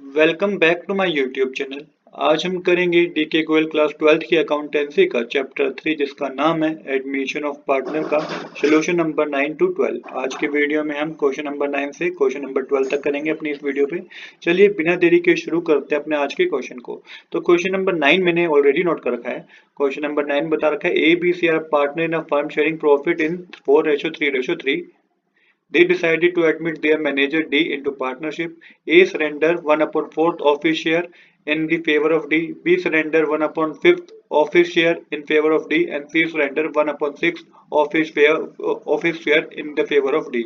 Welcome back to my YouTube channel. आज हम करेंगे डीके गोयल क्लास 12th की अकाउंटेंसी का चैप्टर 3 जिसका नाम है एडमिशन ऑफ पार्टनर का सोल्यूशन नंबर 9 टू 12। आज के वीडियो में हम क्वेश्चन नंबर 9 से क्वेश्चन नंबर 12 तक करेंगे अपनी इस वीडियो पे। चलिए बिना देरी के शुरू करते हैं अपने आज के क्वेश्चन को। तो क्वेश्चन नंबर 9 मैंने ऑलरेडी नोट कर रखा है। क्वेश्चन नंबर 9 बता रखा है A B C are partner in a firm sharing profit in 4:3:3। They decided to admit their manager D into partnership. A surrender 1/4th of his share in the favor of D. B surrender 1/5th of his share in favor of D, and C surrender 1/6th of his share in the favor of D.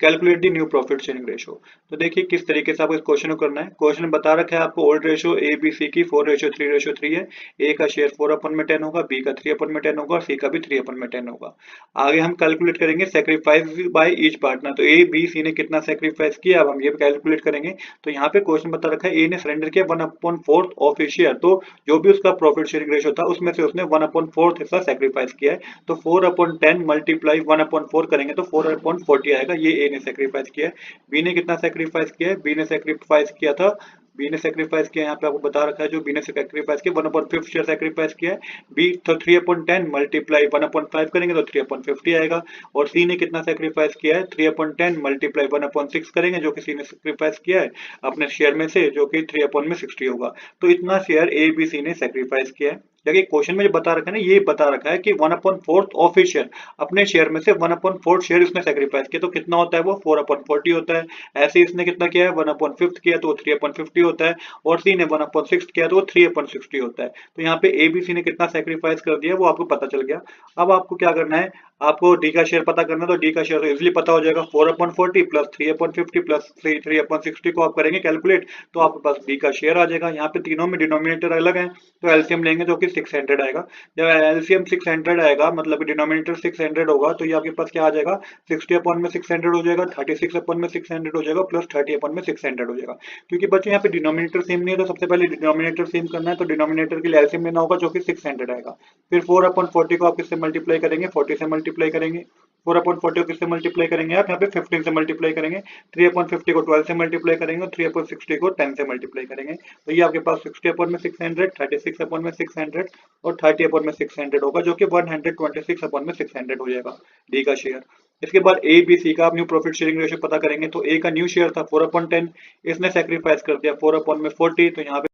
Calculate the new profit sharing ratio. तो देखिए किस तरीके से आपको इस question को करना है। क्वेश्चन बता रखा है आपको old ratio A B C की 4:3:3 है। ए का शेयर 4/10 होगा, बी का 3/10 होगा और सी का भी 3/10 होगा। आगे हम कैलकुलेट करेंगे सेक्रीफाइस बाय ईच पार्टनर। तो ए बी सी ने कितना सेक्रीफाइस किया अब हम ये कैलकुलेट करेंगे। तो यहाँ पे क्वेश्चन बता रखा है ए ने सरेंडर किया 1/4 ऑफ हिज शेयर। तो जो भी उसका प्रॉफिट शेयरिंग रेशियो था उसमें से उसने 1/4 हिस्सा सेक्रीफाइस किया है। तो 4/10 मल्टीप्लाई 1/4 करेंगे तो 4/40 आएगा। ये ए ने सेक्रीफाइस किया है। बी ने कितना सेक्रीफाइस किया है? बी ने सेक्रीफाइस किया था, बी ने सेक्रीफाइस किया, यहाँ पे आपको बता रखा है जो बी ने सेक्रीफाइस किया 1/5 शेयर सेक्रीफाइस किया है बी। तो 3/10 मल्टीप्लाई 1/5 करेंगे तो 3/50 आएगा। और सी ने कितना सेक्रीफाइस किया है? 3/10 मल्टीप्लाई 1/6 करेंगे जो कि सी ने सेक्रीफाइस किया है अपने शेयर में से, जो कि 3/60 होगा। तो इतना शेयर ए बी सी ने सेक्रीफाइस किया है। देखिए क्वेश्चन में जो बता रखा है ना, ये बता रखा है कि 1/4 ऑफ हिज शेयर, अपने शेयर में से 1/4 शेयर इसने सेक्रीफाइस किया। तो कितना होता है वो? 4/40 होता है। ऐसे इसने कितना किया है? 1/5 किया तो 3/50 होता है। और सी ने 1/6 किया तो 3/60 होता है। तो यहाँ पे ए बी सी ने कितना सेक्रीफाइस कर दिया वो आपको पता चल गया। अब आपको क्या करना है, आपको डी का शेयर पता करना है। तो डी का शेयर तो इजिली पता हो जाएगा, 4/40 प्लस 3/50 प्लस 3/60 को आप करेंगे कैलकुलेट तो आपके पास डी का शेयर आ जाएगा। यहाँ पे तीनों में डिनोमिनेटर अलग है तो एलसीएम लेंगे जो कि 600 आएगा। जब एलसीएम 600 आएगा मतलब डिनोमिनेटर 600 होगा तो ये आपके पास क्या आ जाएगा? 60 में 600 हो जाएगा, 36 में 600 हो जाएगा, प्लस 30 में 600 हो जाएगा। क्योंकि बच्चों यहाँ पे डिनोमिनेटर सेम नहीं है तो सबसे पहले डिनोमिनेटर सेम करना है। तो डिनोमिनेटर के लिए एलसीएम लेना होगा जो कि 600 आएगा। फिर 4/40 को आप किससे मल्टीप्लाई करेंगे? 40 से मल्टीप्लाई करेंगे। 4/40 को किससे मल्टीप्लाई करेंगे? आप यहाँ पे 15 से मल्टीप्लाई करेंगे। 3/50 को 12 से मल्टीप्लाई करेंगे और 3/60 को 10 से मल्टीप्लाई करेंगे। तो ये आपके पास 60/600, 36/600 और 30/600 होगा जो कि 126/600 हो जाएगा डी का शेयर। इसके बाद ए बी सी का आप न्यू प्रॉफिट शेयरिंग रेशियो पता करेंगे। तो ए का न्यू शेयर था 4/10, इसने सेक्रीफाइस कर दिया 4/40। तो यहाँ पे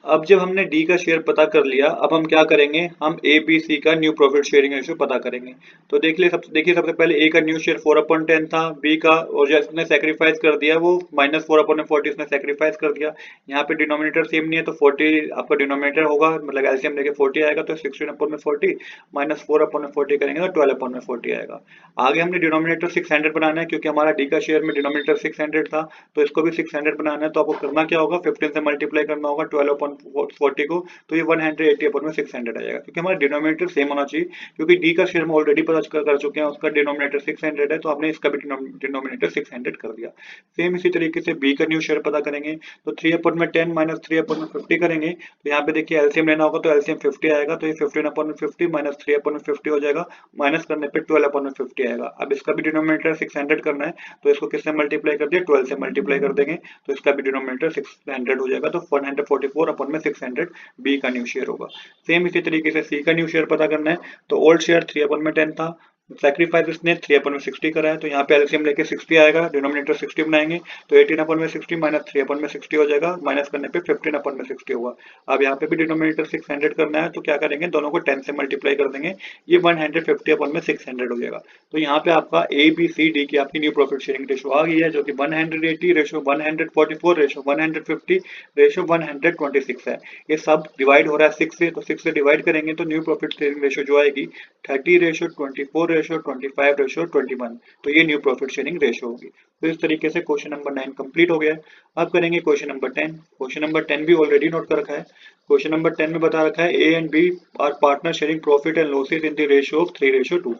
अब जब हमने डी का शेयर पता कर लिया, अब हम क्या करेंगे, हम ए बी सी का न्यू प्रॉफिट शेयरिंग रेशियो पता करेंगे। तो देखिए सबसे पहले ए का न्यू शेयर 4/10 था, बी का और जिसने सेक्रीफाइस कर दिया वो -4/40 इसने सेक्रीफाइस कर दिया। यहाँ पे डिनोमिनेटर सेम नहीं है तो 40 आपका डिनोमिनेटर होगा, मतलब एलसीएम लेके 40 आएगा तो 16/40 -4/40 करेंगे तो 12/40 आएगा। आगे हमने डिनोमिनेटर 600 बनाना है क्योंकि हमारा डी का शेयर में डिनोमिनेटर 600 था तो इसको भी 600 बनाना है। तो आपको करना क्या होगा? 15 से मल्टीप्लाई करना होगा 12/40 को, तो ये 180/600 आ जाएगा क्योंकि हमारा डिनोमिनेटर सेम होना चाहिए। क्योंकि डी का शेयर में ऑलरेडी पता कर चुके हैं, उसका डिनोमिनेटर 600 है तो हमने इसका भी डिनोमिनेटर 600 कर दिया। सेम इसी तरीके से बी का न्यू शेयर पता करेंगे। तो 3/10 माइनस 3/50 करेंगे। तो यहाँ पे देखिए एलसीएम लेना होगा तो एलसीएम 50 आएगा तो ये 15/50 माइनस 3/50 हो जाएगा। माइनस करने पे 12/50 आएगा। अब इसका भी डिनोमिनेटर 600 करना है तो इसको किससे मल्टीप्लाई कर दिया? 12 से मल्टीप्लाई कर देंगे तो इसका भी डिनोमिनेटर 600 हो जाएगा। तो 144/600 बी का न्यू शेयर होगा। सेम इसी तरीके से सी का न्यू शेयर पता करना है। तो ओल्ड शेयर 3/10 था, सेक्रीफाइस इसने 3/60 करा है तो यहाँ पे एलसीएम लेके 60 आएगा, डिनोमिनेटर 60 बनाएंगे तो 18/60 माइनस 3/60 हो जाएगा। माइनस करने पे 15/60 होगा। अब यहाँ पे भी डिनोमिनेटर 600 करना है तो क्या करेंगे, दोनों को 10 से मल्टीप्लाई कर देंगे, ये 150/600 हो जाएगा। तो यहाँ पे आपका ए बी सी डी की आपकी न्यू प्रॉफिट शेयरिंग रेशो आ गई है जो कि 180 रेशो 144 रेशो 150 रेशो 126 है। ये सब डिवाइड हो रहा है 6 से, तो 6 से डिवाइड करेंगे तो न्यू प्रॉफिट शेयरिंग रेशो जो आएगी 30:24:25:21। तो ये न्यू प्रॉफिट शेयरिंग रेशो होगी। तो इस तरीके से क्वेश्चन नंबर 9 कंप्लीट हो गया। अब करेंगे क्वेश्चन नंबर 10। क्वेश्चन नंबर 10 भी ऑलरेडी नोट कर रखा है। क्वेश्चन नंबर 10 में बता रखा है A and B are partner sharing profit and losses in the ratio of 3:2।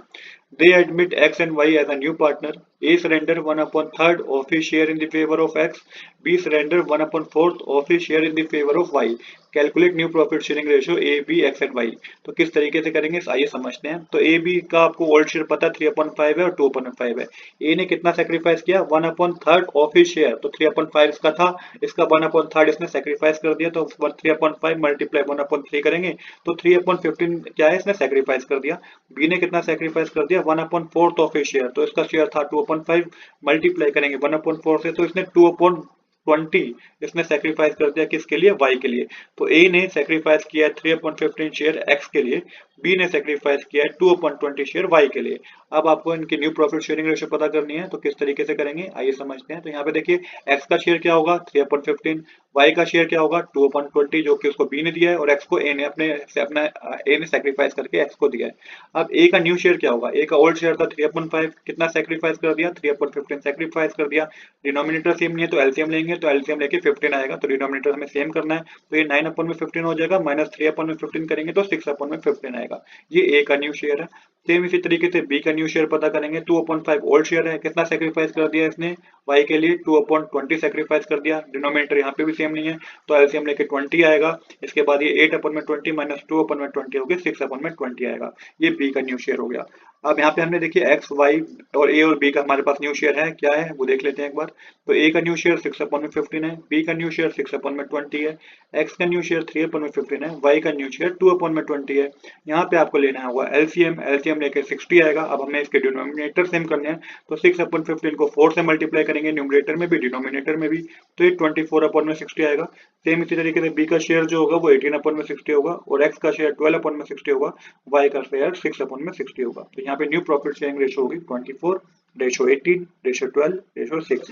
They admit X and Y as a new partner. A surrender 1/3 of his share in the favor of X. B surrender 1/4 of his share in the favor of Y. Calculate new profit sharing ratio A B X and Y. तो किस तरीके से करेंगे आइए समझते हैं। तो A B का आपको ओल्ड शेयर पता 3/5 है और 2/5 है। ए ने कितना सेक्रीफाइस किया? 1/3 ऑफ हिज शेयर, तो 3/5 इसका था, इसका 1/3 इसने सेक्रीफाइस कर दिया, तो 3/5 मल्टीप्लाई 1/3 करेंगे तो 3/15 क्या है, इसने सेक्रीफाइस कर दिया। बी ने कितना सेक्रीफाइस कर दिया, 1/4 ऑफ हिज शेयर, तो इसका शेयर था 2/5 मल्टीप्लाई करेंगे 1/4 से, तो इसने 2/20 इसने सेक्रीफाइस कर दिया किसके लिए, y के लिए। तो a ने सेक्रीफाइस किया 3/15 शेयर x के लिए, b ने सेक्रीफाइस किया 2/20 शेयर y के लिए। अब आपको इनकी न्यू प्रॉफिट शेयरिंग रेशियो पता करनी है, तो किस तरीके से करेंगे आइए समझते हैं। तो यहाँ पे देखिए x का शेयर क्या होगा 3/15, y का शेयर क्या होगा 2/20 जो कि उसको b ने दिया है, और x को a ने a ने सेक्रीफाइस करके x को दिया है। अब a का न्यू शेयर क्या होगा, a का ओल्ड शेयर था 3/5, कितना सेक्रीफाइस कर दिया 3/15 सेक्रीफाइस कर दिया। डिनोमिनेटर सेम नहीं है तो एलसीएम लेंगे, तो एलसीएम लेके 15 आएगा, तो डिनोमिनेटर हमें सेम करना है, तो ये 9/15 हो जाएगा, माइनस 3/15 करेंगे तो 6/15 आएगा। ये ए का न्यू शेयर है। सेम इसी तरीके से बी का न्यू शेयर पता करेंगे, 2/5 ओल्ड शेयर है, कितना सेक्रीफाइस कर दिया इसने वाई के लिए 2/20 सेक्रीफाइस कर दिया। डिनोमिनेटर यहाँ पे भी सेम नहीं है तो एलसीएम लेके 20 आएगा, इसके बाद ये 8/20 माइनस 2/20 हो गया 6/20 आएगा। ये बी का न्यू शेयर हो गया। अब यहाँ पे हमने देखिए एक्स वाई और ए और बी का हमारे पास न्यू शेयर है, क्या है वो देख लेते हैं एक बार। तो ए का न्यू शेयर 6/15 है, बी का न्यू शेयर 6/20 है, एक्स का न्यू शेयर 3/15 है, वाई का न्यू शेयर 2/20 है। यहाँ पे आपको लेना होगा एलसीएम, एलसीएम लेके 60 आएगा। अब हमें इसके डिनोमिनेटर सेम करने हैं, तो 6/15 को 4 से मल्टीप्लाई करेंगे न्यूमरेटर में भी डिनोमिनेटर में भी, तो ये 24/60 आएगा। सेम इसी तरीके से बी का शेयर जो होगा वो 18/60 होगा, और एक्स का शेयर 12/60 होगा, वाई का शेयर 6/60 होगा। तो यहाँ पे न्यू प्रॉफिट शेयरिंग रेशियो होगी 24 रेशो 18 रेशो 12 रेशो 6।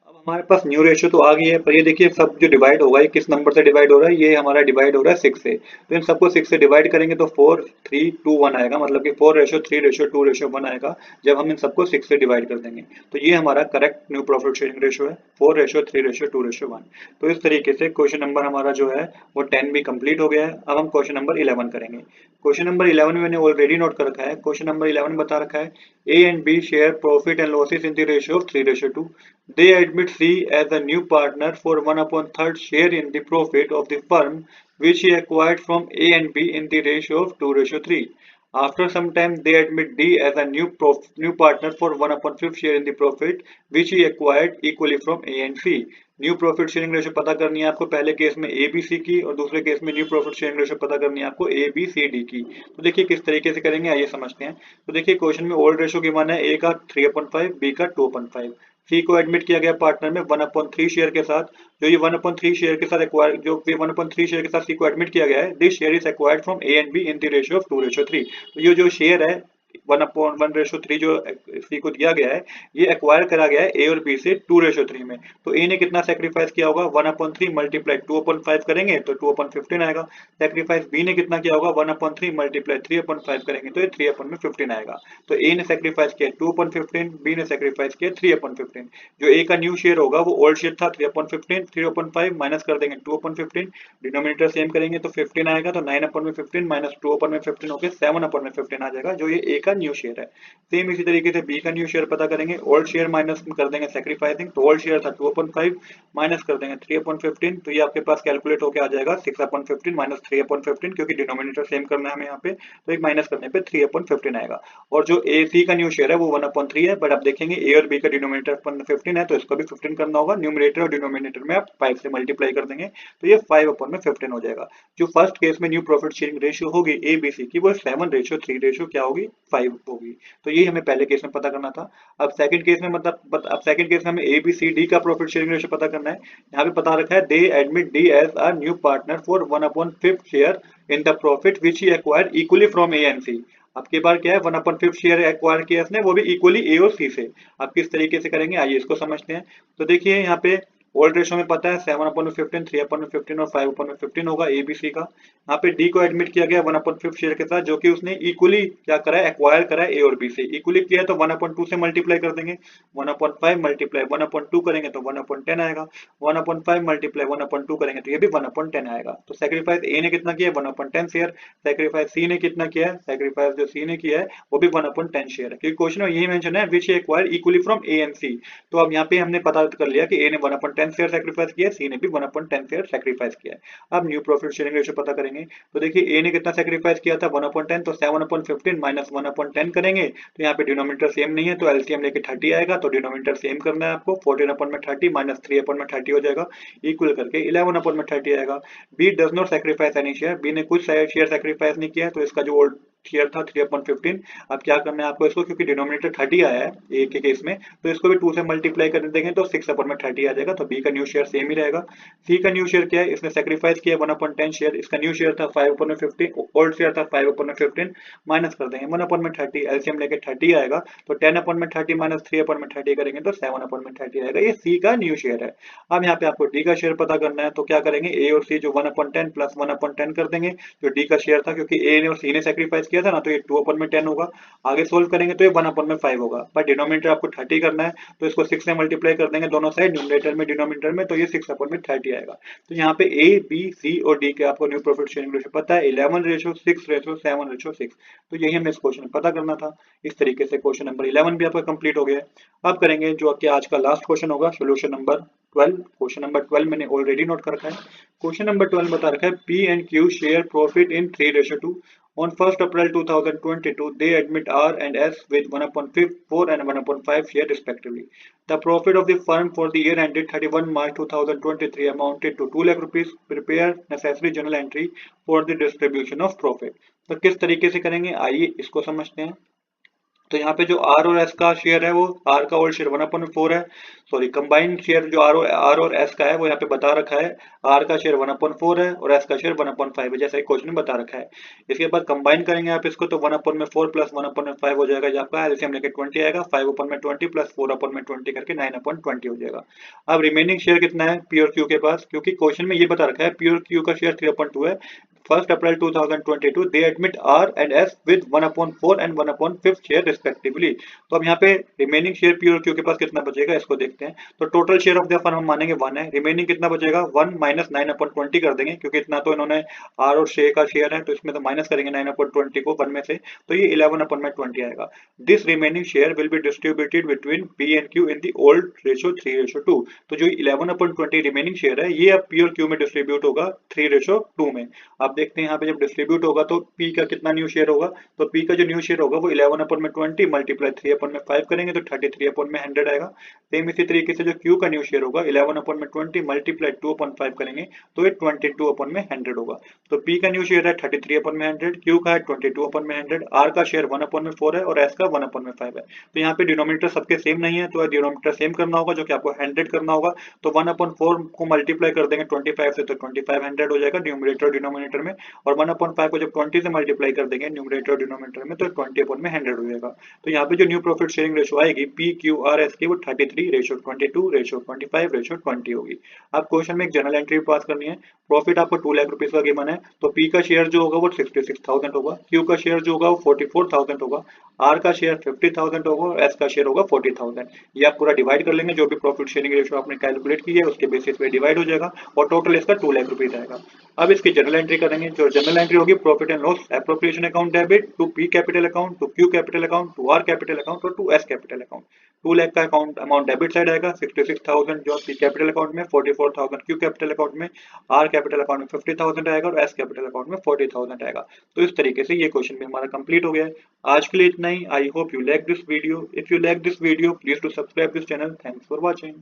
अब हमारे पास न्यू रेशियो तो आ गई है, पर ये देखिए सब जो डिवाइड होगा ये किस नंबर से डिवाइड हो रहा है, ये हमारा डिवाइड हो रहा है 6 से। तो इन सबको 6 से डिवाइड करेंगे तो 4 3 2 1 आएगा, मतलब कि 4:3:2:1 आएगा जब हम इन सबको 6 से डिवाइड कर देंगे। तो ये हमारा correct new profit sharing ratio है 4:3:2:1। तो इस तरीके से क्वेश्चन नंबर हमारा जो है वो 10 भी कंप्लीट हो गया है। अब हम क्वेश्चन नंबर 11 करेंगे। क्वेश्चन नंबर 11 में मैंने ऑलरेडी नोट कर रखा है। क्वेश्चन नंबर 11 बता रखा है A and B share profit and losses in the ratio of 3:2. They admit C as a new partner for 1/3 share in the profit of the firm which he acquired from A and B in the ratio of 2:3. After some time, they admit D as a new partner for 1/5 share in the profit which he acquired equally from A and C. New profit sharing ratio पता करनी है आपको, पहले case में ए B C की और दूसरे case में न्यू प्रॉफिट शेयरिंग रेशियो पता करनी है आपको ए बी सी डी की। तो देखिए किस तरीके से करेंगे आइए समझते हैं। तो देखिए क्वेश्चन में ओल्ड रेशियो की मान है ए का 3/5 बी का 2/5। सी को एडमिट किया गया पार्टनर में 1/3 शेयर के साथ, जो ये 1/3 शेयर के साथ एक्वायर, जो 1/3 शेयर के साथ सी को एडमिट किया गया है, this share is acquired from A and be in the ratio of 2:3। तो ये जो शेयर है 1/1:3 जो सी को दिया गया है, ये एक्वायर करा गया है ए और बी से 2:3 में। तो ए ने कितना सेक्रीफाइस किया होगा 1/3 मल्टीप्लाई 2/5 करेंगे तो 2/15 आएगा। सेक्रीफाइस बी ने कितना किया होगा 1/3 मल्टीप्लाई 3/5 करेंगे तो ये 3/15 आएगा। तो ए ने सेक्रीफाइस किया 2/15, बी ने सेक्रीफाइस किया 3/15। जो ए का न्यू शेयर होगा वो ओल्ड शेयर था 3/15, 3/5 माइनस कर देंगे 2/15, डिनोमिनेटर सेम करेंगे तो 15 आएगा, तो 9/15 माइनस 2/15 होकर 7/15 आ जाएगा, जो ये ए का न्यू शेयर है। सेम इसी तरीके से बी का न्यू शेयर पता करेंगे, ओल्ड शेयर माइनस कर देंगे सेक्रीफाइसिंग, तो ओल्ड शेयर था 2/5 माइनस कर देंगे 3/15, तो ये आपके पास कैलकुलेट होकर आ जाएगा 6/15 माइनस 3/15, क्योंकि डिनोमिनेटर सेम करना है हमें यहाँ पे, तो एक माइनस करने पे 3/15 आएगा। और जो ए सी का न्यू शेयर है वो 1/3 है, बट आप देखेंगे ए और बी का डिनोमिनेटर 15 है, तो इसको भी 15 करना होगा। न्यूमरेटर और डिनोमिनेटर में आप 5 से मल्टीप्लाई कर देंगे तो ये 5/15 हो जाएगा। जो फर्स्ट केस में न्यू प्रॉफिट शेयरिंग रेशियो होगी ए बी सी की, वो 7:3 क्या होगी 5 होगी। तो ये हमें पहले केस में पता करना था। अब सेकंड केस में अब सेकंड केस में हमें ए बी सी डी का प्रॉफिट शेयरिंग रेशियो पता करना है। यहाँ पे पता रखा है they admit D as a new partner for 1/5 share in the profit which he acquired equally from A and C. अब की बार क्या है 1/5 शेयर एक्वायर किया इसने, वो भी इक्वली ए और सी से। अब किस तरीके से करेंगे आइए इसको समझते हैं। तो देखिए यहाँ पे ओल्ड रेशो में पता है 7/15, 3/15 और 5/15 होगा ए बी सी का। यहाँ पे डी को एडमिट किया गया 1/5 शेयर के साथ, जो कि उसने इक्वली क्या करा है एक्वायर करा है ए और बी से। इक्वली किया है तो 1/2 से मल्टीप्लाई कर देंगे, 1/5 मल्टीप्लाई 1/2 करेंगे तो 1/10 आएगा, 1/5 मल्टीप्लाई 1/2 करेंगे तो ये भी 1/10 आएगा। तो सेक्रीफाइस ए ने कितना किया 1/10 शेयर, सेक्रीफाइस सी ने कितना किया है, सेक्रीफाइस जो सी ने किया है वो भी 1/10 शेयर है, क्योंकि क्वेश्चन में यही मेंशन है which acquire equally from A and C. तो अब यहाँ पे हमने पता कर लिया कि ए ने 1/10 1/10 शेयर सेक्रीफाइस किया है, सी ने भी 1/10 शेयर सेक्रीफाइस किया है। अब न्यू प्रॉफिट शेयरिंग रेशियो पता करेंगे। तो देखिए ए ने कितना सेक्रीफाइस किया था 1/10, तो 7/15 माइनस 1/10 करेंगे तो यहाँ पे डिनोमिनेटर सेम नहीं है तो एलसीएम लेके 30 आएगा, तो डिनोमिनेटर सेम करना है आपको। 14/30 माइनस 3/30 हो जाएगा, इक्वल करके 11/30 आएगा। B does not sacrifice any share, B ने कुछ शेयर सेक्रीफाइस नहीं किया है, तो इसका जो ओल्ड शेयर था 3/15। अब क्या करना है आपको इसको, क्योंकि डिनोमिनेटर 30 आया है ए के केस में, तो इसको भी 2 से मल्टीप्लाई कर देंगे तो 6/30 आ जाएगा, तो बी का न्यू शेयर सेम ही रहेगा। सी का न्यू शेयर क्या है, इसने सेक्रीफाइस किया 1/10 शेयर, इसका न्यू शेयर था 5/15, ओल्ड शेयर था 5/15, माइनस कर देंगे 1/30, एलसीएम लेके 30 आएगा, तो 10/30 माइनस 3/30 करेंगे तो 7/30 आएगा। ये सी का न्यू शेयर है। अब यहाँ पे आपको डी का शेयर पता करना है, तो क्या करेंगे, ए और सी जो 1/10 प्लस 1/10 कर देंगे, जो डी का शेयर था, क्योंकि ए ने और सी ने सेक्रीफाइस किया था ना, तो ये 2/10 होगा। आगे सोल्व करेंगे तो ये 1/5 होगा, पर डिनोमिनेटर आपको 30 करना है, तो इसको 6 से मल्टीप्लाई कर देंगे दोनों साइड, न्यूमरेटर में डिनोमिनेटर में, तो ये 6/30 आएगा। तो यहाँ पे ए बी सी और डी के आपको न्यू प्रॉफिट शेयरिंग रेशियो पता है, 11:6:7:6। तो यही हमें इस क्वेश्चन में पता करना था। इस तरीके से क्वेश्चन नंबर 11 भी आपका कंप्लीट हो गया है। अब करेंगे जो कि आज का लास्ट क्वेश्चन होगा, सोल्यूशन नंबर 12। क्वेश्चन नंबर 12 मैंने ऑलरेडी नोट कर रखा है। क्वेश्चन नंबर 12 बता रखा है, P and Q share profit in 3:2। On 1st April 2022, they admit R and S with 1/4 and 1/5 share respectively. The profit of the firm for the year ended 31 March 2023 amounted to 2 lakh rupees. Prepare necessary journal entry for the distribution of profit. तो किस तरीके से करेंगे, आइए इसको समझते हैं। तो यहाँ पे जो आर और एस का शेयर है, वो आर का ओल्ड शेयर 1/4 है, सॉरी कंबाइंड शेयर जो आर और एस का है वो यहाँ पे बता रखा है। आर का शेयर 1/4 है और एस का शेयर 1/5 है, जैसा कि क्वेश्चन में बता रखा है। इसके बाद कंबाइन करेंगे आप इसको, तो 1/4 प्लस 1/5 हो जाएगा, जो आपका एलसीएम लेके 20 आएगा, 5/20 प्लस 4/20 करके 9/20 हो जाएगा। अब रिमेनिंग शेयर कितना है पी और क्यू के पास, क्योंकि क्वेश्चन में ये बता रखा है पी और क्यू का शेयर 3/2 है। 1st April 2022 they admit R and S with 1/4 and 1/5 share respectively। तो अब यहाँ पे रिमेनिंग शेयर पी और क्यू के पास कितना बचेगा इसको देखते हैं। तो total share of the firm हम मानेंगे 1 है, रिमेनिंग कितना बचेगा 1 माइनस 9/20 कर देंगे, क्योंकि इतना तो इन्होंने आर और शेयर का शेयर है, तो इसमें तो माइनस करेंगे 9/20 को 1 में से, तो ये 11/20 आएगा। This remaining share will be distributed between P and Q in the old ratio 3:2। तो जो 11/20 रिमेनिंग शेयर है ये अब पी और क्यू में डिस्ट्रीब्यूट होगा 3:2 में। आप देखते हैं यहाँ पे जब डिस्ट्रीब्यूट होगा तो P का कितना न्यू शेयर होगा, तो P का जो न्यू शेयर होगा वो 11/20 मल्टीप्लाई 3/5 करेंगे तो 33/100 आएगा। सेम इसी तरीके से जो Q का न्यू शेयर होगा 11/20 मल्टीप्लाई 2/5 करेंगे तो ये 22/100 होगा। तो P का न्यू शेयर है 33/100, Q का है 22/100, R का शेयर 1/4 है और S का 1/5 है। तो यहाँ पे डिनोमिनेटर सबके सेम नहीं है, तो डिनोमिनेटर सेम करना होगा, जो कि आपको 100 करना होगा। तो 1/4 को मल्टीप्लाई कर देंगे 25 से, तो 2500 हो जाएगा न्यूमरेटर डिनोमिनेटर में, और 1/5 को जब 20 से मल्टीप्लाई कर देंगे न्यूमरेटर डिनोमिनेटर में, तो 20/100 हो जाएगा। तो यहाँ पे जो न्यू प्रॉफिट शेयरिंग रेशियो आएगी पी क्यू आर एस की, वो 33:22:25:20 होगी। अब क्वेश्चन में एक जर्नल एंट्री पास करनी है। प्रॉफिट आपको 2 लाख रुपीज का गिवन है, तो पी का शेयर जो होगा वो 66,000 होगा, क्यू का शेयर जो होगा वो 44,000 होगा, आर का शेयर 50,000 होगा और एस का शेयर होगा 40,000। ये आप पूरा डिवाइड कर लेंगे, जो भी प्रॉफिट शेयरिंग रेशियो आपने कैलकुलेट की है उसके बेसिस पे डिवाइड हो जाएगा, और टोटल इसका 2 लाख रुपीज आएगा। अब इसकी जनरल एंट्री करेंगे। जो जनरल एंट्री होगी, profit and loss appropriation account debit to P capital account, to Q capital account, to R capital account और to S capital account. 2 lakh का अकाउंट अमाउंट डेबिट साइड आएगा, 66,000 जो पी कैपिटल अकाउंट में, 44,000 Q capital account में, are capital account में 50,000 आएगा और S capital account में 40,000 आएगा। तो इस तरीके से ये क्वेश्चन भी हमारा कंप्लीट हो गया है। आज के लिए इतना ही। I hope you like this video. If you like this video please to subscribe this channel. Thanks for watching.